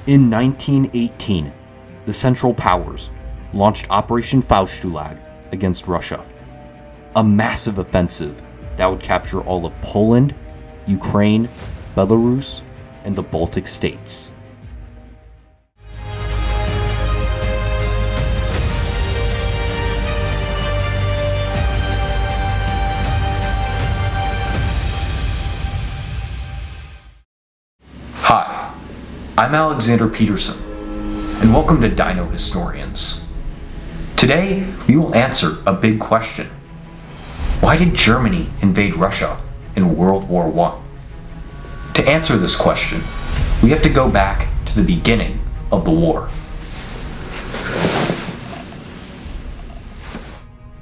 In 1918, the Central Powers launched Operation Faustschlag against Russia, a massive offensive that would capture all of Poland, Ukraine, Belarus, and the Baltic states. Hi, I'm Alexander Peterson, and welcome to Dino Historians. Today, we will answer a big question. Why did Germany invade Russia in World War I? To answer this question, we have to go back to the beginning of the war.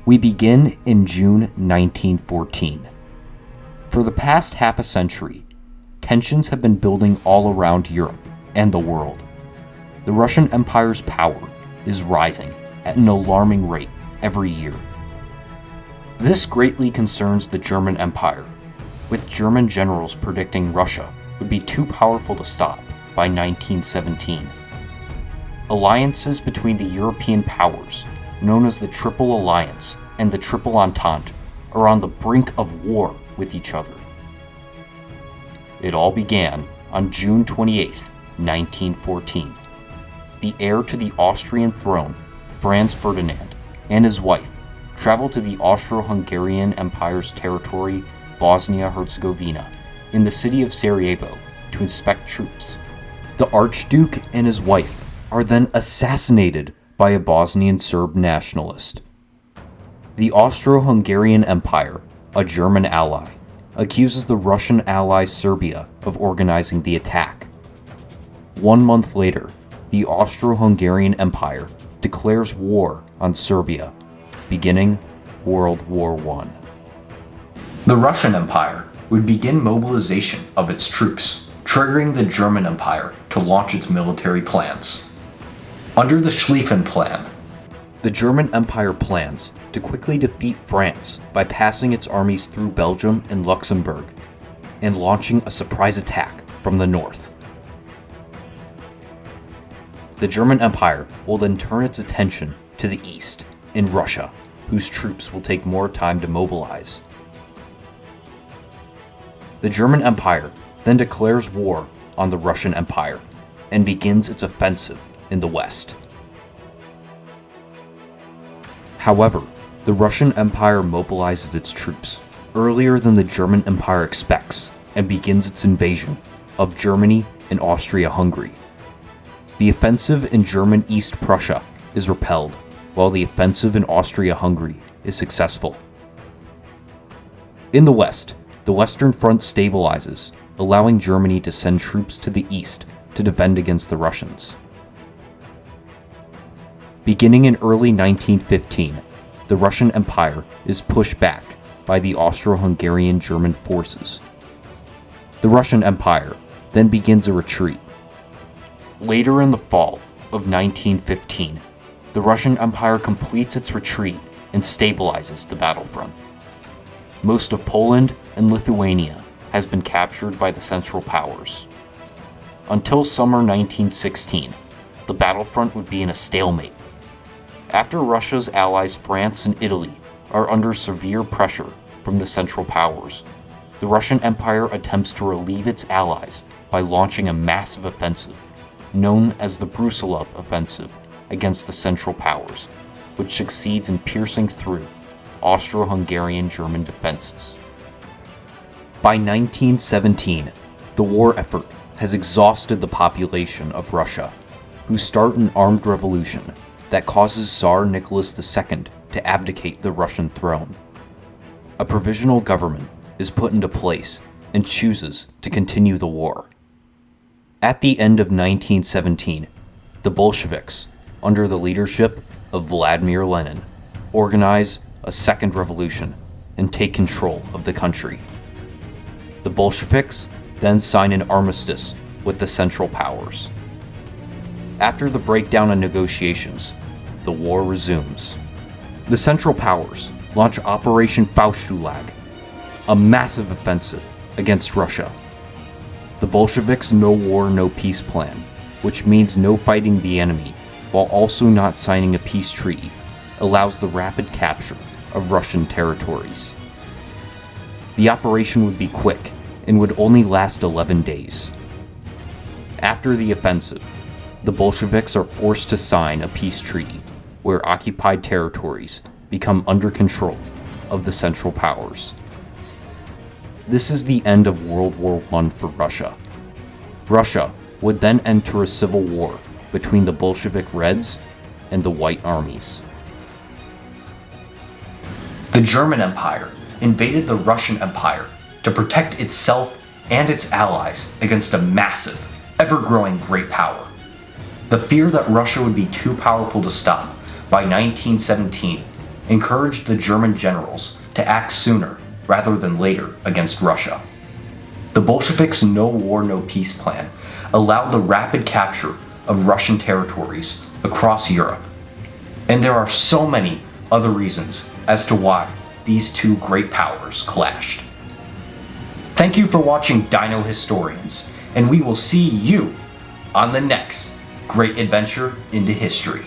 We begin in June 1914. For the past half a century, tensions have been building all around Europe and the world. The Russian Empire's power is rising at an alarming rate every year. This greatly concerns the German Empire, with German generals predicting Russia would be too powerful to stop by 1917. Alliances between the European powers, known as the Triple Alliance and the Triple Entente, are on the brink of war with each other. It all began on June 28, 1914. The heir to the Austrian throne, Franz Ferdinand, and his wife traveled to the Austro-Hungarian Empire's territory, Bosnia-Herzegovina, in the city of Sarajevo to inspect troops. The Archduke and his wife are then assassinated by a Bosnian Serb nationalist. The Austro-Hungarian Empire, a German ally, accuses the Russian ally Serbia of organizing the attack. 1 month later, the Austro-Hungarian Empire declares war on Serbia, beginning World War I. The Russian Empire would begin mobilization of its troops, triggering the German Empire to launch its military plans. Under the Schlieffen Plan, the German Empire plans to quickly defeat France by passing its armies through Belgium and Luxembourg and launching a surprise attack from the north. The German Empire will then turn its attention to the east, in Russia, whose troops will take more time to mobilize. The German Empire then declares war on the Russian Empire and begins its offensive in the west. However, the Russian Empire mobilizes its troops earlier than the German Empire expects and begins its invasion of Germany and Austria-Hungary. The offensive in German East Prussia is repelled, while the offensive in Austria-Hungary is successful. In the west, the Western Front stabilizes, allowing Germany to send troops to the east to defend against the Russians. Beginning in early 1915, the Russian Empire is pushed back by the Austro-Hungarian German forces. The Russian Empire then begins a retreat. Later in the fall of 1915, the Russian Empire completes its retreat and stabilizes the battlefront. Most of Poland and Lithuania has been captured by the Central Powers. Until summer 1916, the battlefront would be in a stalemate. After Russia's allies France and Italy are under severe pressure from the Central Powers, the Russian Empire attempts to relieve its allies by launching a massive offensive, known as the Brusilov Offensive, against the Central Powers, which succeeds in piercing through Austro-Hungarian German defenses. By 1917, the war effort has exhausted the population of Russia, who start an armed revolution that causes Tsar Nicholas II to abdicate the Russian throne. A provisional government is put into place and chooses to continue the war. At the end of 1917, the Bolsheviks, under the leadership of Vladimir Lenin, organize a second revolution and take control of the country. The Bolsheviks then sign an armistice with the Central Powers. After the breakdown of negotiations, the war resumes. The Central Powers launch Operation Faustschlag, a massive offensive against Russia. The Bolsheviks' no war, no peace plan which means no fighting the enemy while also not signing a peace treaty, allows the rapid capture of Russian territories. The operation would be quick and would only last 11 days. After the offensive, the Bolsheviks are forced to sign a peace treaty where occupied territories become under control of the Central Powers. This is the end of World War I for Russia. Russia would then enter a civil war between the Bolshevik Reds and the White Armies. The German Empire invaded the Russian Empire to protect itself and its allies against a massive, ever-growing great power. The fear that Russia would be too powerful to stop by 1917 encouraged the German generals to act sooner rather than later against Russia. The Bolsheviks' no war, no peace plan allowed the rapid capture of Russian territories across Europe. And there are so many other reasons as to why these two great powers clashed. Thank you for watching Dino Historians, and we will see you on the next great adventure into history.